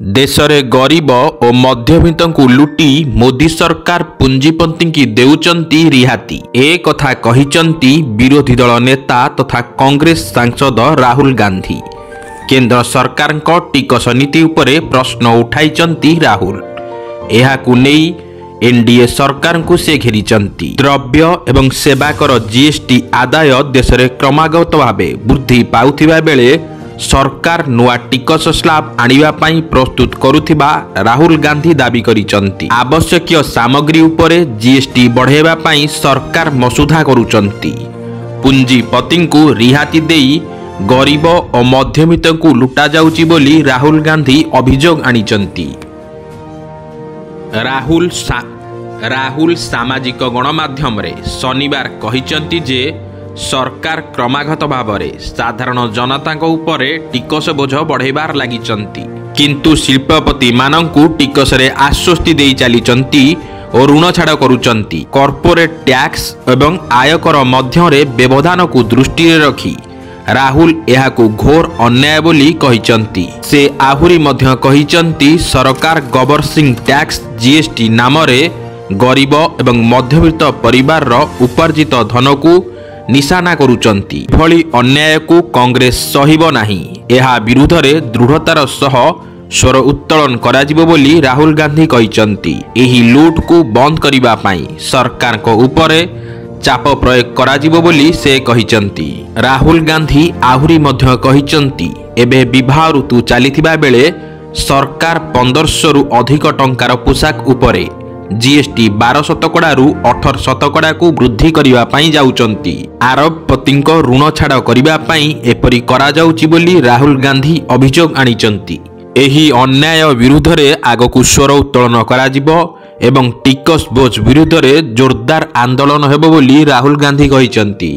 देशरे गरीब और मध्यवित्त को लुटी मोदी सरकार पुंजीपति की देउचंती रिहाती ए कथा कहिचंती विरोधी दल नेता तथा कांग्रेस सांसद राहुल गांधी। केंद्र सरकार को टिकस नीति उपरे प्रश्न उठाइचंती राहुल। एहाकु नेई एनडीए सरकार को से घेरिचंती। द्रव्य एवं सेवाकर जीएसटी आदाय देश में क्रमागत भाव वृद्धि पाउथिबा बेले सरकार नुआ टिकस स्लाब आनिबा पई प्रस्तुत करुथिबा राहुल गांधी दाबी करिचंती। आवश्यक सामग्री उपरे जीएसटी बढ़ेबा पई सरकार मसुधा करुचंती। पुंजीपति को रिहाती देई गरीब और मध्यवित्त को लुटा जाउची बोली राहुल गांधी अभियोग आनिचंती। राहुल सामाजिक गणमाध्यम रे शनिवार कहिचंती जे सरकार क्रमागत भाव में साधारण जनता उपरे टिकस बोझ बढ़ेबार लागिचंती, किंतु शिल्पपति मानंकु टिकस रे आश्वस्ति देई चलीचंती और ऋण छाड़ करुचंती। कॉर्पोरेट टैक्स एवं आयकर मध्य रे व्यवधान को दृष्टि रे रखी राहुल एहाकु घोर अन्याय बोली कहिचंती। से आहुरी मध्य कहिचंती सरकार गवर्नसिंग टैक्स जीएसटी नाम रे गरीब एवं मध्यवित्त परिवार रो उपार्जित धन को निशाना करुचंती। भली अन्याय को कांग्रेस सहिब नाही। एहा विरुद्ध रे दृढ़तार सह स्वर उत्तोलन कराजिबो बोली राहुल गांधी कहिचंती। एही लूट को बंद करिबा पई सरकार को उपरे चाप प्रयोग कराजिबो बोली से कहिचंती। राहुल गांधी आहुरी मध्य कहिचंती एबे विवाह ऋतु चलीथिबा बेले सरकार 1500 रु अधिक टंकार पोशाक उपरे जीएसटी 12 शतकड़ा रु 18 शतकड़ा को वृद्धि करिबा पई जाउचंती। आरबपति ऋण छाड़ करिबा पई एपरि करा जाउची बोली राहुल गांधी अभियोग आनिचंती। एही अन्याय विरुद्ध रे आगकु स्वर उत्तोलन कराजिबो एवं टिकस बोझ विरुद्ध रे जोरदार आंदोलन हेबो बोली राहुल गांधी कहिचंती।